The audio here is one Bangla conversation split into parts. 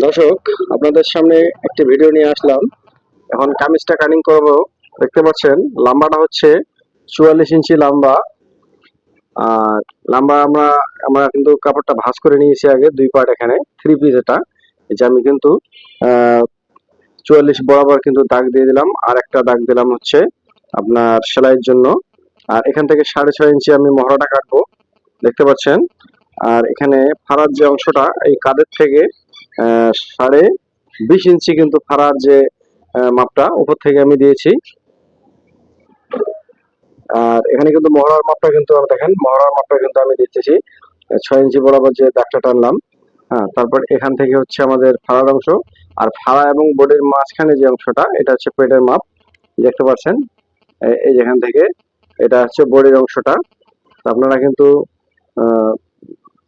দর্শক, আপনাদের সামনে একটি ভিডিও নিয়ে আসলাম। এখন কামিজটা কাটিং করব। দেখতে পাচ্ছেন লম্বাটা হচ্ছে 44 ইঞ্চি লম্বা। আর লম্বা আমরা আমরা কিন্তু কাপড়টা ভাঁজ করে নিয়েছি আগে দুই পার্ট, এখানে থ্রি পিস। এটা এই যে আমি কিন্তু 44 বরাবর কিন্তু দাগ দিয়ে দিলাম, আর একটা দাগ দিলাম হচ্ছে আপনার সেলাইয়ের জন্য। আর এখান থেকে 6.5 ইঞ্চি আমি মহড়াটা কাটবো, দেখতে পাচ্ছেন। আর এখানে ফাড়ার যে অংশটা, এই কাঁধের থেকে 20.5 ইঞ্চি কিন্তু ফাড়ার যে মাপটা উপর থেকে আমি দিয়েছি। আর এখানে কিন্তু মহড়ার মাপটা কিন্তু দেখেন, মহড়ার মাপটা কিন্তু আমি দিতেছি 6 ইঞ্চি বরাবর যে দাগটা টানলাম। হ্যাঁ, তারপর এখান থেকে হচ্ছে আমাদের ফাড়ার অংশ। আর ফাড়া এবং বডির মাঝখানে যে অংশটা, এটা হচ্ছে পেটের মাপ, দেখতে পাচ্ছেন। এই যেখান থেকে এটা হচ্ছে বডির অংশটা। তো আপনারা কিন্তু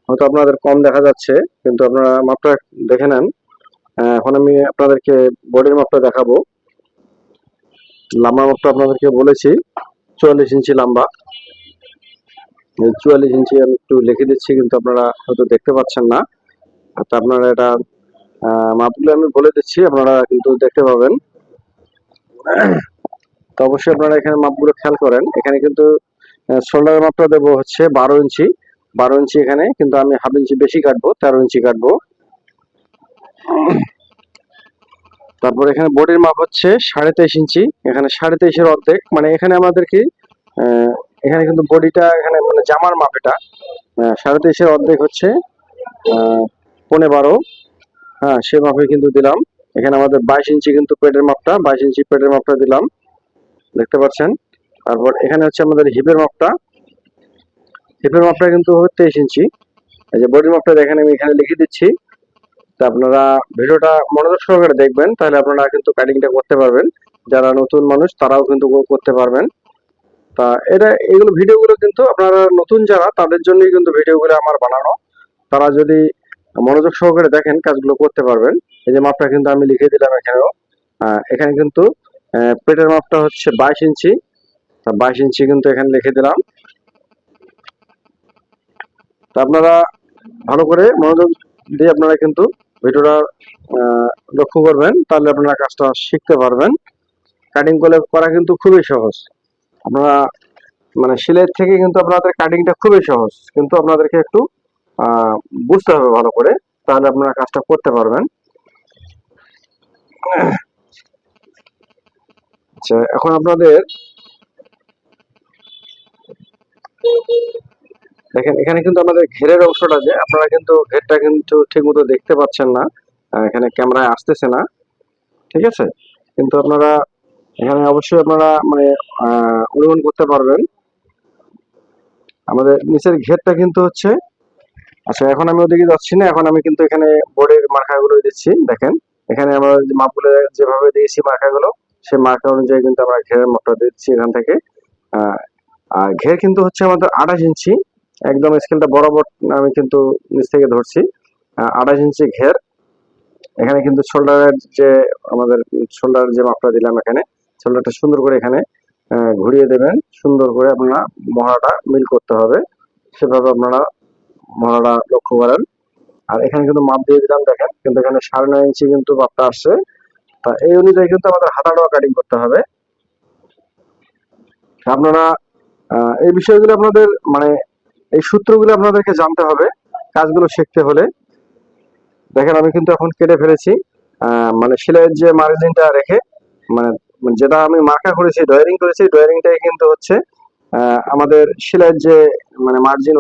হয়তো আপনাদের কম দেখা যাচ্ছে, কিন্তু আপনারা মাপটা দেখে নেন। এখন আমি আপনাদেরকে বডির মাপটা দেখাবো। লম্বা মাপটা আপনাদেরকে বলেছি 44 ইঞ্চি লম্বা। 44 ইঞ্চি আমি একটু লিখে দিচ্ছি, কিন্তু আপনারা হয়তো দেখতে পাচ্ছেন না। তো আপনারা এটা মাপগুলো আমি বলে দিচ্ছি, আপনারা কিন্তু দেখতে পাবেন। তো অবশ্যই আপনারা এখানে মাপগুলো খেয়াল করেন। এখানে কিন্তু শোল্ডারের মাপটা দেবো হচ্ছে 12 ইঞ্চি। 12 ইঞ্চি এখানে কিন্তু আমি হাফ ইঞ্চি বেশি কাটবো, 13 ইঞ্চি কাটবো। তারপর এখানে বডির মাপ হচ্ছে 23.5 ইঞ্চি। এখানে 23.5-এর অর্ধেক, মানে এখানে আমাদের কি এখানে কিন্তু বডিটা এখানে মানে জামার মাপ এটা। 23.5-এর অর্ধেক হচ্ছে 12.5। হ্যাঁ, সে মাপে কিন্তু দিলাম। এখানে আমাদের 22 ইঞ্চি কিন্তু পেটের মাপটা, 22 ইঞ্চি পেটের মাপটা দিলাম, দেখতে পাচ্ছেন। তারপর এখানে হচ্ছে আমাদের হিপের মাপটা। হিপের মাপটা কিন্তু 23 ইঞ্চি। এই যে বডির মাপটা দেখেন, আমি এখানে লিখে দিচ্ছি। তা আপনারা ভিডিওটা মনোযোগ সহকারে দেখবেন, তাহলে আপনারা কিন্তু কাটিংটা করতে পারবেন। যারা নতুন মানুষ তারাও কিন্তু করতে পারবেন। তা এগুলো ভিডিওগুলো কিন্তু আপনারা নতুন যারা, তাদের জন্যই কিন্তু ভিডিওগুলো আমার বানানো। তারা যদি মনোযোগ সহকারে দেখেন, কাজগুলো করতে পারবেন। এই যে মাপটা কিন্তু আমি লিখে দিলাম এখানেও। এখানে কিন্তু পেটের মাপটা হচ্ছে 22 ইঞ্চি। তা 22 ইঞ্চি কিন্তু এখানে লিখে দিলাম। তা আপনারা ভালো করে মনোযোগ দিয়ে আপনারা কিন্তু ভিডিওটা লক্ষ্য করবেন, তাহলে আপনারা কাজটা শিখতে পারবেন। কাটিং করা কিন্তু খুবই সহজ। আপনারা মানে সেলাই থেকে কিন্তু আপনাদের কাটিংটা খুবই সহজ, কিন্তু আপনাদেরকে একটু আহ, বুঝতে হবে ভালো করে, তাহলে আপনারা কাজটা করতে পারবেন। আচ্ছা, এখন আপনাদের দেখেন, এখানে কিন্তু আমাদের ঘেরের অংশটা, যে আপনারা কিন্তু ঘেরটা কিন্তু ঠিক মতো দেখতে পাচ্ছেন না, এখানে ক্যামেরায় আসতেছে না, ঠিক আছে। কিন্তু আপনারা এখানে অবশ্যই আপনারা মানে অনুমান করতে পারবেন আমাদের নিচের ঘেরটা কিন্তু হচ্ছে। আচ্ছা, এখন আমি ওদিকে যাচ্ছি না, এখন আমি কিন্তু এখানে বোর্ডের মার্কাগুলো দিচ্ছি। দেখেন, এখানে আমরা যে মাপগুলো যেভাবে দিয়েছি মার্কাগুলো, সেই মার্কা অনুযায়ী কিন্তু আমরা ঘেরের মাপটা দিচ্ছি এখান থেকে। আহ, আর ঘের কিন্তু হচ্ছে আমাদের 28 ইঞ্চি, একদম স্কেলটা বরাবর আমি কিন্তু নিচ থেকে ধরছি। 28 ইঞ্চি ঘের। এখানে কিন্তু শোল্ডারের যে আমাদের শোল্ডার যে মাপটা দিলাম, এখানে শোল্ডারটা সুন্দর করে এখানে ঘুরিয়ে দেবেন। সুন্দর করে আপনারা মহড়াটা মিল করতে হবে, সেভাবে আপনারা মহড়াটা লক্ষ্য করেন। আর এখানে কিন্তু মাপ দিয়ে দিলাম, দেখেন কিন্তু এখানে 9.5 ইঞ্চি কিন্তু মাপটা আসছে। তা এই অনুযায়ী কিন্তু আমাদের হাতাটাও কাটিং করতে হবে। আপনারা এই বিষয়গুলো আপনাদের মানে এই সূত্রগুলো আপনাদেরকে জানতে হবে কাজগুলো শিখতে হলে। দেখেন, আমি কিন্তু এখন কেটে ফেলেছি। মানে সেলাইয়ের যে মার্জিনটা রেখে, মানে যেটা আমি মার্কা করেছি, ড্রয়িং করেছি, ড্রয়িংটাই কিন্তু হচ্ছে আমাদের সেলাইয়ের যে মানে মার্জিন,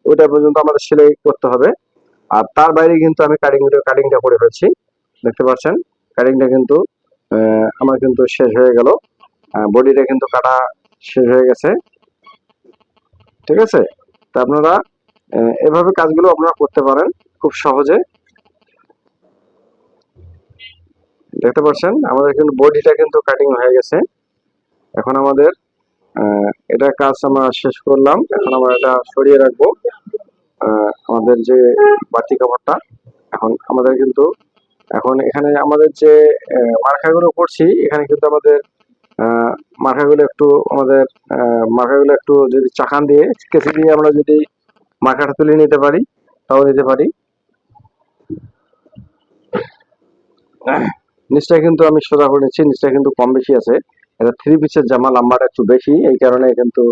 ওইটা পর্যন্ত আমাদের সেলাই করতে হবে। আর তার বাইরে কিন্তু আমি কাটিংটা করে ফেলছি, দেখতে পাচ্ছেন। কাটিংটা কিন্তু আমার কিন্তু শেষ হয়ে গেল। বডিটা কিন্তু কাটা শেষ হয়ে গেছে, ঠিক আছে। তা আপনারা এভাবে কাজগুলো আপনারা করতে পারেন খুব সহজে। দেখতে পাচ্ছেন আমাদের কিন্তু বডিটা কিন্তু কাটিং হয়ে গেছে। এখন আমাদের এটা কাজ আমরা শেষ করলাম। এখন আমরা এটা সরিয়ে রাখবো, আমাদের যে বাড়তি কাপড়টা। এখন আমাদের কিন্তু এখন এখানে আমাদের যে মার্কাগুলো করছি, এখানে কিন্তু আমাদের মার্কাগুলো একটু আমাদের মার্কাগুলো একটু যদি চাকান দিয়ে কেচি দিয়ে আমরা যদি মার্কাটা তুলে নিতে পারি, তাও নিতে পারি। নিচটা কিন্তু আমি সোজা করে নিচ্ছি, নিচটা কিন্তু কম বেশি আছে। এটা 3 পিসের জামা, লম্বাটা একটু বেশি, এই কারণে কিন্তু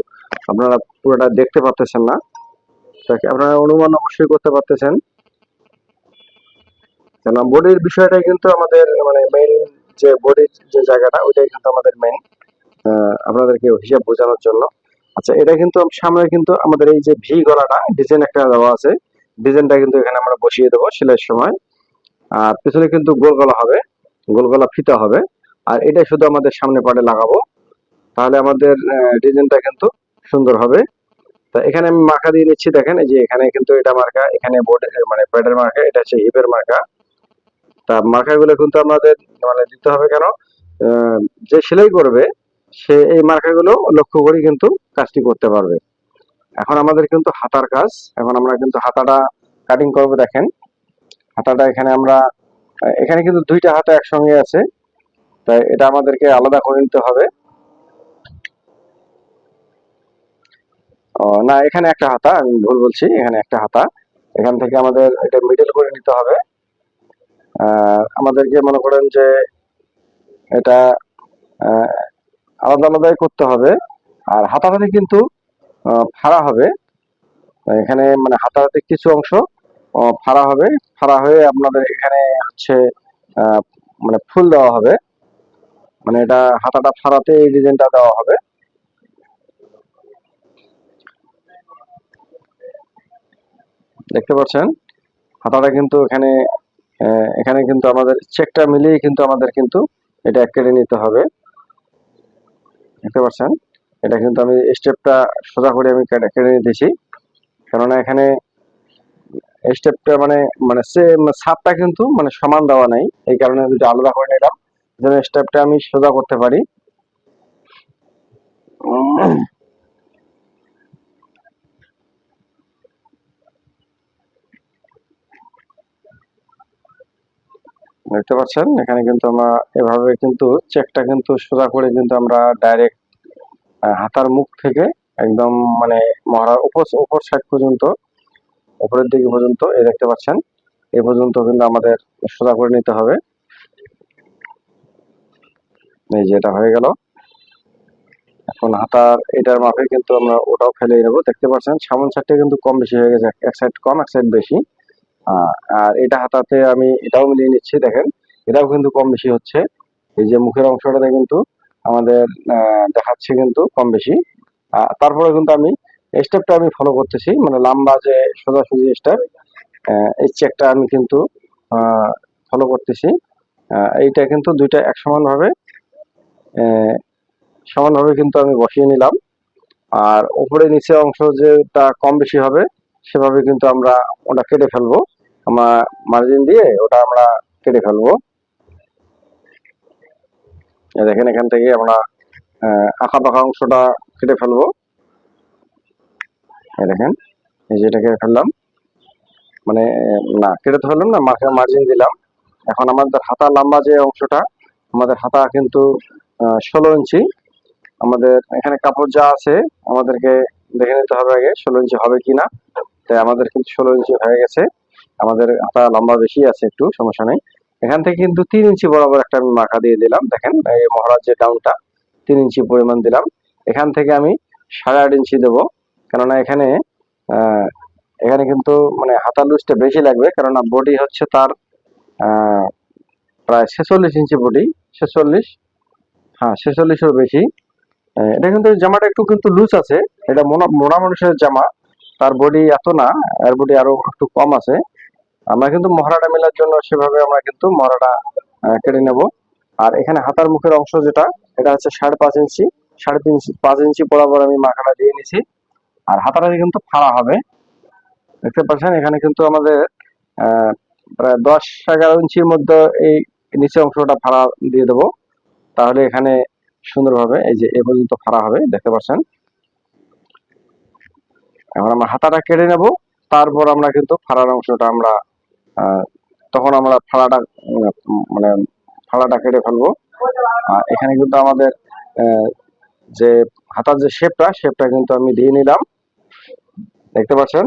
আপনারা পুরোটা দেখতে পাচ্ছেন না। আপনারা অনুমান অবশ্যই করতে পারতেছেন, কেন বডির বিষয়টাই কিন্তু আমাদের মানে মেইন, যে বডির যে জায়গাটা ওইটাই কিন্তু আমাদের মেইন, আপনাদেরকে হিসাব বোঝানোর জন্য। আচ্ছা, এটা কিন্তু সামনে কিন্তু আমাদের এই যে ভি গলাটা ডিজাইন একটা দেওয়া আছে, ডিজাইনটা কিন্তু এখানে আমরা বসিয়ে দেবো সেলাইয়ের সময়। আর পিছনে কিন্তু গোল গলা হবে, গোল গলা ফিতা হবে। আর এটা শুধু আমাদের সামনে পাড়ে লাগাবো, তাহলে আমাদের ডিজাইনটা কিন্তু সুন্দর হবে। তা এখানে আমি মার্কা দিয়ে নিচ্ছি, দেখেন এই যে এখানে কিন্তু এটা মার্কা, এখানে বোর্ড মানে প্যাডের মার্কা, এটা হচ্ছে হিপের মার্কা। তা মার্কাগুলো কিন্তু আমাদের মানে দিতে হবে কেন, আহ, যে সেলাই করবে সে এই মার্কাগুলো লক্ষ্য করে কিন্তু কাজটি করতে পারবে। এখন আমাদের কিন্তু হাতার কাজ, এখন আমরা কিন্তু হাতাটা কাটিং করব। দেখেন হাতাটা এখানে আমরা, এখানে কিন্তু দুইটা হাতা একসঙ্গে আছে, তাই এটা আমাদেরকে আলাদা করে নিতে হবে। না, এখানে একটা হাতা, আমি ভুল বলছি, এখানে একটা হাতা। এখান থেকে আমাদের এটা মিডল করে নিতে হবে। আমাদেরকে মনে করেন যে এটা আহ, আলাদা আলাদাই করতে হবে। আর হাতাহাতি কিন্তু ফাড়া হবে, এখানে মানে হাতাহাতি কিছু অংশ ফাড়া হবে, ফাড়া হয়ে আপনাদের এখানে হচ্ছে আহ, মানে ফুল দেওয়া হবে, মানে এটা হাতাটা ফাড়াতে এই ডিজাইনটা দেওয়া হবে। দেখতে পাচ্ছেন হাতাটা কিন্তু এখানে, এখানে কিন্তু আমাদের চেকটা মিলিয়ে কিন্তু আমাদের কিন্তু এটা কেটে নিতে হবে। দেখতে পাচ্ছেন এটা কিন্তু আমি স্টেপটা সোজা করে আমি কেটে কেটে নিতেছি, কেননা এখানে স্টেপটা মানে মানে ছাপটা কিন্তু মানে সমান দেওয়া নাই, এই কারণে দুটো আলাদা করে নিলাম যেন স্টেপটা আমি সোজা করতে পারি। দেখতে পাচ্ছেন এখানে কিন্তু আমরা এভাবে কিন্তু চেকটা কিন্তু সোজা করে কিন্তু আমরা ডাইরেক্ট হাতার মুখ থেকে একদম মানে মহড়ার উপর উপর সাইড পর্যন্ত, উপরের দিকে পর্যন্ত এই দেখতে পাচ্ছেন, এই পর্যন্ত কিন্তু আমাদের সোজা করে নিতে হবে। এই যে এটা হয়ে গেল। এখন হাতার এটার মাপে কিন্তু আমরা ওটাও ফেলে নেবো। দেখতে পাচ্ছেন সামন সাইডটা কিন্তু কম বেশি হয়ে গেছে, এক সাইড কম এক সাইড বেশি। আর এটা হাতাতে আমি এটাও মিলিয়ে নিচ্ছি, দেখেন এটাও কিন্তু কম বেশি হচ্ছে। এই যে মুখের অংশটাতে কিন্তু আমাদের দেখাচ্ছে কিন্তু কম বেশি। তারপরে কিন্তু আমি স্টেপটা আমি ফলো করতেছি, মানে লম্বা যে সোজাসুজি স্টেপ, এই চেকটা আমি কিন্তু ফলো করতেছি। এইটা কিন্তু দুইটা এক সমানভাবে কিন্তু আমি বসিয়ে নিলাম। আর উপরে নিচে অংশ যেটা কম বেশি হবে সেভাবে কিন্তু আমরা ওটা কেটে ফেলবো, আমরা মার্জিন দিয়ে ওটা আমরা কেটে ফেলবো। দেখেন এখান থেকে আমরা আঁকা বাঁকা অংশটা কেটে ফেলবো। দেখেন এই যে এটা কেটে ফেললাম, মানে না কেটে তো ফেললাম না, মার্জিন দিলাম। এখন আমাদের হাতা লম্বা যে অংশটা, আমাদের হাতা কিন্তু 16 ইঞ্চি। আমাদের এখানে কাপড় যা আছে আমাদেরকে দেখে নিতে হবে আগে 16 ইঞ্চি হবে কিনা। তাই আমাদের কিন্তু 16 ইঞ্চি হয়ে গেছে, আমাদের হাতা লম্বা বেশি আছে একটু, সমস্যা নেই। এখান থেকে কিন্তু 3 ইঞ্চি বরাবর একটা আমি মার্কা দিয়ে দিলাম, দেখেন এই মহড়ার যে ডাউনটা 3 ইঞ্চি পরিমাণ দিলাম। এখান থেকে আমি 8.5 ইঞ্চি দেবো, কেননা এখানে আহ, এখানে কিন্তু মানে হাতার লুজটা বেশি লাগবে, কেননা বডি হচ্ছে তার আহ, প্রায় 46 ইঞ্চি বডি, 46, হ্যাঁ 46-এর বেশি। এটা কিন্তু জামাটা একটু কিন্তু লুজ আছে, এটা মোটা মানুষের জামা, তার বডি এত না, এর বডি আরো একটু কম আছে। আমরা কিন্তু মহড়াটা মেলার জন্য সেভাবে আমরা কিন্তু মহড়াটা কেটে নেব। আর এখানে হাতার মুখের অংশ যেটা, এটা হচ্ছে 5.5 ইঞ্চি, 3.5 ইঞ্চি 5 ইঞ্চি বরাবর আমি মাখাটা দিয়ে নিছি। আর হাতাটা কিন্তু ফাড়া হবে, দেখতে পাচ্ছেন এখানে কিন্তু আমাদের আহ, প্রায় 10-11 ইঞ্চির মধ্যে এই নিচে অংশটা ফাড়া দিয়ে দেবো, তাহলে এখানে সুন্দরভাবে এই যে এ পর্যন্ত ফাড়া হবে, দেখতে পাচ্ছেন। এখন আমরা হাতাটা কেটে নেব, তারপর আমরা কিন্তু ফাড়ার অংশটা আমরা আহ, তখন আমরা ফাড়াটা মানে ফাড়াটা কেটে ফেলবো। আর এখানে কিন্তু আমাদের আহ, যে হাতার যে শেপটা কিন্তু আমি দিয়ে নিলাম, দেখতে পাচ্ছেন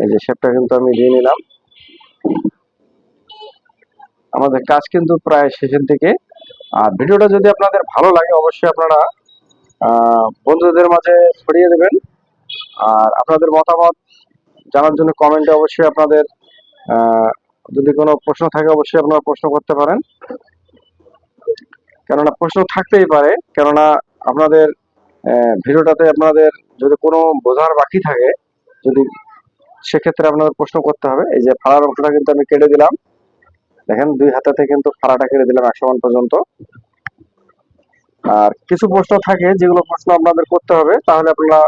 এই যে শেপটা কিন্তু আমি দিয়ে নিলাম। আমাদের কাজ কিন্তু প্রায় শেষের দিকে। আর ভিডিওটা যদি আপনাদের ভালো লাগে অবশ্যই আপনারা বন্ধুদের মাঝে ছড়িয়ে দেবেন। আর আপনাদের মতামত জানার জন্য কমেন্টে অবশ্যই আপনাদের আহ, যদি কোনো প্রশ্ন থাকে অবশ্যই আপনারা প্রশ্ন করতে পারেন, কেননা প্রশ্ন থাকতেই পারে। কেননা আপনাদের ভিডিওটাতে আপনাদের যদি কোনো বোঝার বাকি থাকে, যদি সেক্ষেত্রে আপনাদের প্রশ্ন করতে হবে। এই যে ফাড়ার অংশটা কিন্তু আমি কেটে দিলাম, দেখেন 2 হাতাতে কিন্তু ফাড়াটা কেটে দিলাম 100 মান পর্যন্ত। আর কিছু প্রশ্ন থাকে যেগুলো প্রশ্ন আপনাদের করতে হবে, তাহলে আপনারা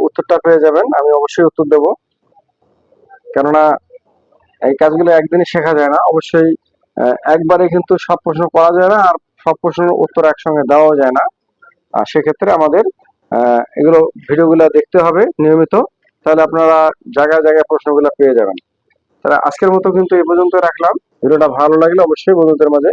উত্তরটা পেয়ে যাবেন। আমি অবশ্যই উত্তর দেব, কেননা এই কাজগুলো একদিনই শেখা যায় না। অবশ্যই একবারে কিন্তু সব প্রশ্ন করা যায় না, আর সব প্রশ্নের উত্তর একসঙ্গে দেওয়াও যায় না। আর সেক্ষেত্রে আমাদের এগুলো ভিডিওগুলো দেখতে হবে নিয়মিত, তাহলে আপনারা জায়গায় জায়গায় প্রশ্নগুলো পেয়ে যাবেন। তাহলে আজকের মতো কিন্তু এই পর্যন্ত রাখলাম। ভিডিওটা ভালো লাগলে অবশ্যই বন্ধুদের মাঝে